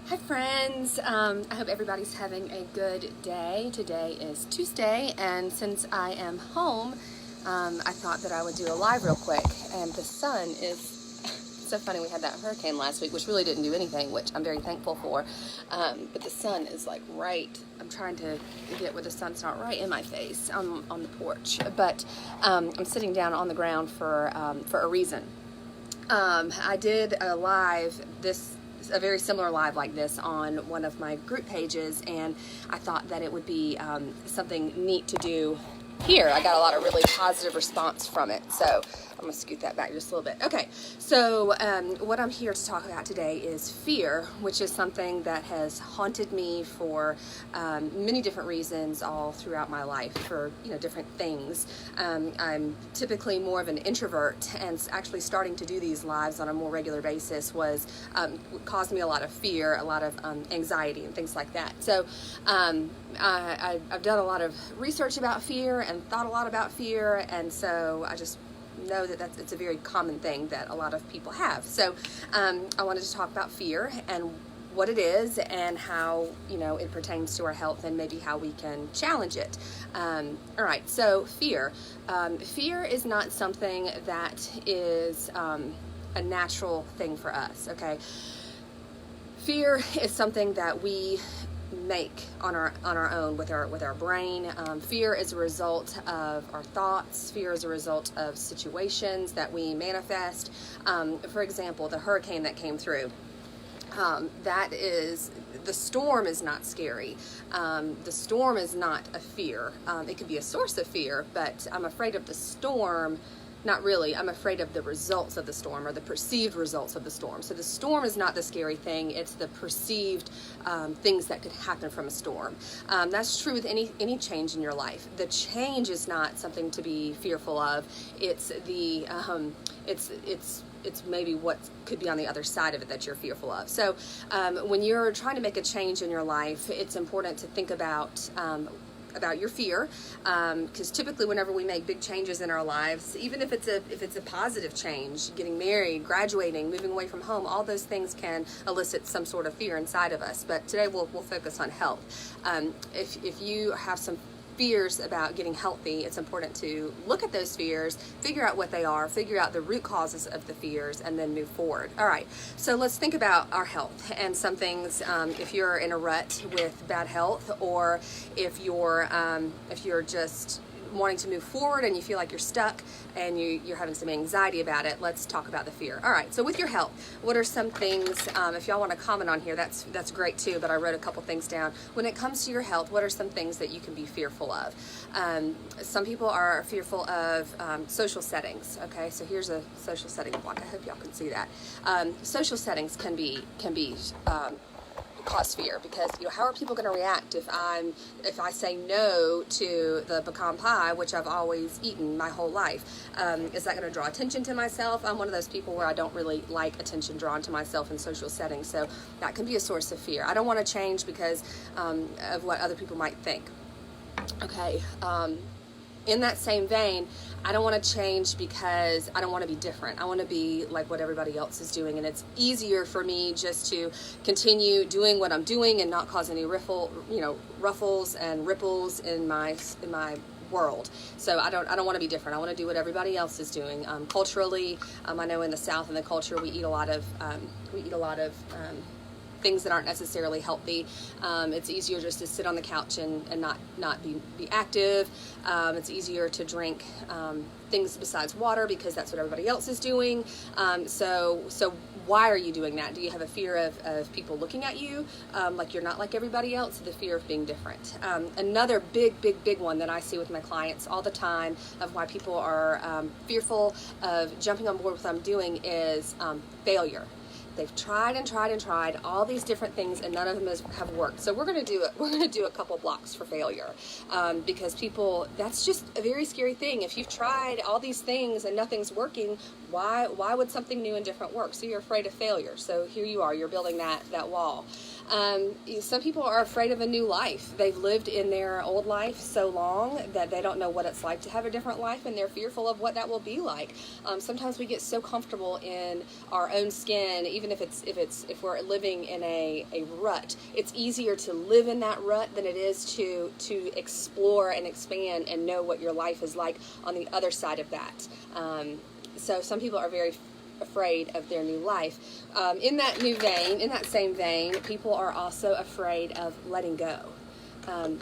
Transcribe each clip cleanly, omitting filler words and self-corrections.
Hi friends, I hope everybody's having a good day. Today is Tuesday, and since I am home, I thought that I would do a live real quick. And the sun is so funny. We had that hurricane last week, which really didn't do anything, which I'm very thankful for. But the sun is like right. I'm trying to get where the sun's not right in my face on the porch, but I'm sitting down on the ground for a reason. I did a live a very similar live like this on one of my group pages, and I thought that it would be something neat to do here. I got a lot of really positive response from it, so I'm going to scoot that back just a little bit. Okay, so what I'm here to talk about today is fear, which is something that has haunted me for many different reasons all throughout my life, for different things. I'm typically more of an introvert, and actually starting to do these lives on a more regular basis caused me a lot of fear, a lot of anxiety, and things like that. So I've done a lot of research about fear and thought a lot about fear, and so I just know that it's a very common thing that a lot of people have. So I wanted to talk about fear and what it is and how it pertains to our health and maybe how we can challenge it. All right, so fear. Fear is not something that is a natural thing for us, okay? Fear is something that we make on our own with our brain. Fear is a result of our thoughts. Fear is a result of situations that we manifest. For example, the hurricane that came through. The storm is not scary. The storm is not a fear. It could be a source of fear, but I'm afraid of the storm. Not really. I'm afraid of the results of the storm, or the perceived results of the storm. So the storm is not the scary thing. It's the perceived things that could happen from a storm. That's true with any change in your life. The change is not something to be fearful of. It's it's maybe what could be on the other side of it that you're fearful of. So when you're trying to make a change in your life, it's important to think about your fear, because typically whenever we make big changes in our lives, even if it's a positive change, getting married, graduating, moving away from home, all those things can elicit some sort of fear inside of us. But today we'll focus on health. If you have some fears about getting healthy, it's important to look at those fears, figure out what they are, figure out the root causes of the fears, and then move forward. All right, so let's think about our health and some things. If you're in a rut with bad health, or if you're just wanting to move forward and you feel like you're stuck and you're having some anxiety about it, let's talk about the fear. All right, so with your health, what are some things, if y'all want to comment on here, that's great too, but I wrote a couple things down. When it comes to your health, what are some things that you can be fearful of? Some people are fearful of social settings. Okay, so here's a social setting block. I hope y'all can see that. Social settings can be cause fear, because how are people going to react if I say no to the pecan pie, which I've always eaten my whole life? Is that going to draw attention to myself? I'm one of those people where I don't really like attention drawn to myself in social settings, so that can be a source of fear. I don't want to change because of what other people might think. Okay, in that same vein, I don't want to change because I don't want to be different. I want to be like what everybody else is doing, and it's easier for me just to continue doing what I'm doing and not cause any ruffles and ripples in my world. So I don't want to be different. I want to do what everybody else is doing. Culturally, I know in the South, in the culture, we eat a lot of things that aren't necessarily healthy. It's easier just to sit on the couch and not be active. It's easier to drink things besides water because that's what everybody else is doing. So why are you doing that? Do you have a fear of people looking at you like you're not like everybody else? The fear of being different. Another big one that I see with my clients all the time of why people are fearful of jumping on board with what I'm doing is failure. They've tried and tried and tried all these different things, and none of them have worked. So we're going to do a couple blocks for failure, because people, that's just a very scary thing. If you've tried all these things and nothing's working, why would something new and different work? So you're afraid of failure. So here you are, you're building that wall. Some people are afraid of a new life. They've lived in their old life so long that they don't know what it's like to have a different life, and they're fearful of what that will be like. Sometimes we get so comfortable in our own skin, even if we're living in a rut. It's easier to live in that rut than it is to explore and expand and know what your life is like on the other side of that. So some people are very afraid of their new life. In that same vein, people are also afraid of letting go.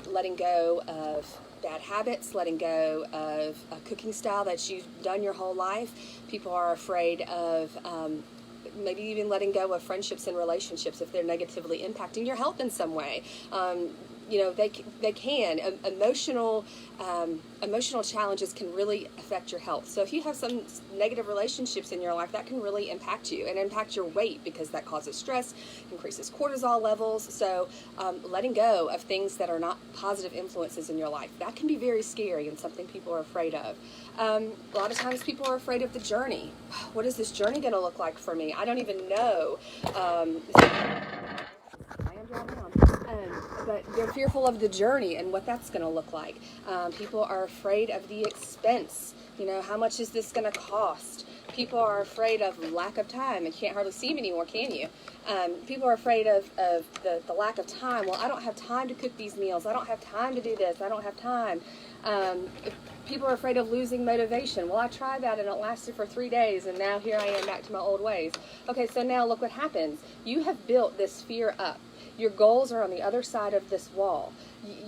Letting go of bad habits, letting go of a cooking style that you've done your whole life. People are afraid of maybe even letting go of friendships and relationships if they're negatively impacting your health in some way. They can. Emotional challenges can really affect your health. So if you have some negative relationships in your life, that can really impact you and impact your weight, because that causes stress, increases cortisol levels. So letting go of things that are not positive influences in your life, that can be very scary and something people are afraid of. A lot of times people are afraid of the journey. What is this journey going to look like for me? I don't even know. But they're fearful of the journey and what that's going to look like. People are afraid of the expense. How much is this going to cost? People are afraid of lack of time. You can't hardly see them anymore, can you? People are afraid of the lack of time. Well, I don't have time to cook these meals. I don't have time to do this. I don't have time. People are afraid of losing motivation. Well, I tried that and it lasted for 3 days, and now here I am back to my old ways. Okay, so now look what happens. You have built this fear up. Your goals are on the other side of this wall.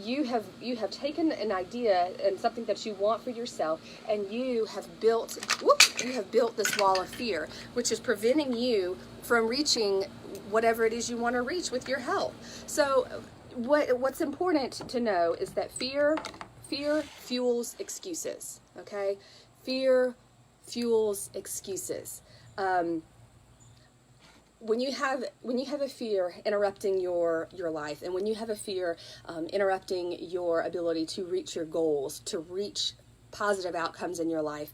You have taken an idea and something that you want for yourself, and you have built this wall of fear, which is preventing you from reaching whatever it is you want to reach with your health. So what's important to know is that fear fuels excuses. Okay? Fear fuels excuses. When you have a fear interrupting your life, and when you have a fear interrupting your ability to reach your goals, to reach positive outcomes in your life,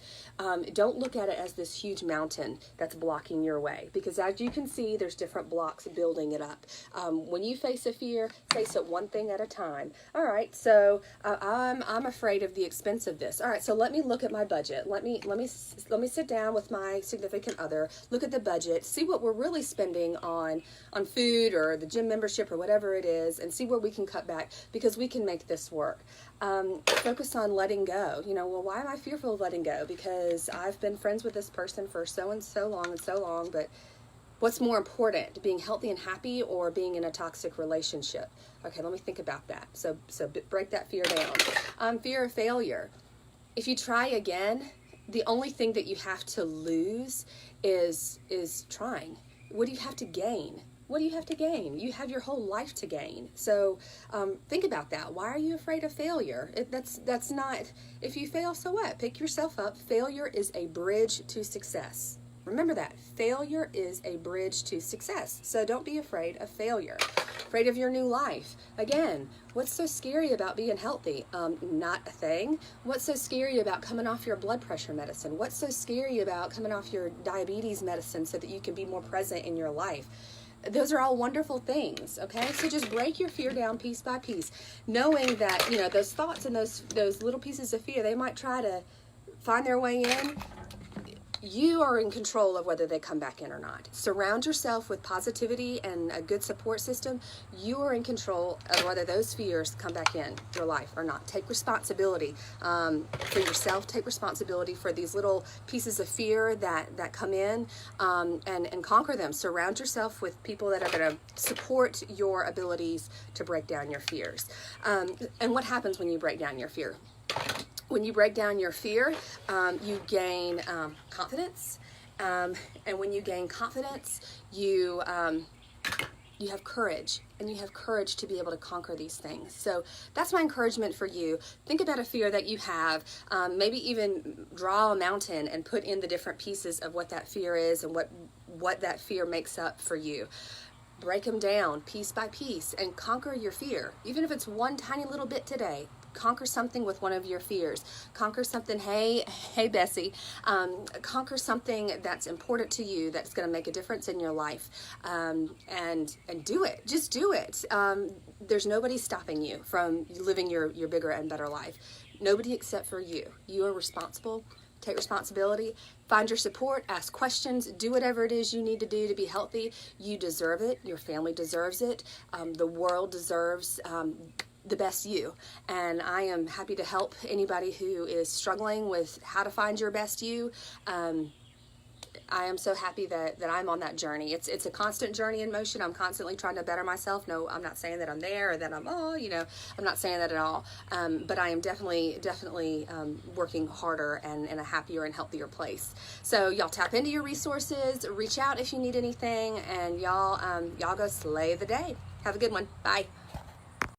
don't look at it as this huge mountain that's blocking your way, because as you can see, there's different blocks building it up. When you face a fear, face it one thing at a time. All right, so I'm afraid of the expense of this. All right, so let me look at my budget. Let me sit down with my significant other, look at the budget, see what we're really spending on food or the gym membership or whatever it is, and see where we can cut back, because we can make this work. Focus on letting go. Well, why am I fearful of letting go? Because I've been friends with this person for so and so long, but what's more important, being healthy and happy or being in a toxic relationship? Okay, let me think about that. So break that fear down. Fear of failure. If you try again, the only thing that you have to lose is trying. What do you have to gain? What do you have to gain? You have your whole life to gain. So think about that. Why are you afraid of failure? That's not, if you fail, so what? Pick yourself up. Failure is a bridge to success. Remember that. Failure is a bridge to success. So don't be afraid of failure. Afraid of your new life. Again, what's so scary about being healthy? Not a thing. What's so scary about coming off your blood pressure medicine? What's so scary about coming off your diabetes medicine so that you can be more present in your life? Those are all wonderful things, okay? So just break your fear down piece by piece, knowing that, those thoughts and those little pieces of fear, they might try to find their way in. You are in control of whether they come back in or not. Surround yourself with positivity and a good support system. You are in control of whether those fears come back in your life or not. Take responsibility for yourself. Take responsibility for these little pieces of fear that come in, and conquer them. Surround yourself with people that are going to support your abilities to break down your fears. And what happens when you break down your fear? When you break down your fear, you gain confidence, and when you gain confidence, you have courage, and you have courage to be able to conquer these things. So that's my encouragement for you. Think about a fear that you have. Maybe even draw a mountain and put in the different pieces of what that fear is and what that fear makes up for you. Break them down piece by piece and conquer your fear. Even if it's one tiny little bit today, conquer something with one of your fears. Conquer something, hey Bessie, conquer something that's important to you, that's going to make a difference in your life, and do it. Just do it. There's nobody stopping you from living your bigger and better life. Nobody except for you. You are responsible. Take responsibility, find your support, ask questions, do whatever it is you need to do to be healthy. You deserve it. Your family deserves it. The world deserves the best you. And I am happy to help anybody who is struggling with how to find your best you. I am so happy that I'm on that journey. It's a constant journey in motion. I'm constantly trying to better myself. No, I'm not saying that I'm there or that I'm, I'm not saying that at all. But I am definitely working harder and in a happier and healthier place. So y'all tap into your resources, reach out if you need anything, and y'all go slay the day. Have a good one. Bye.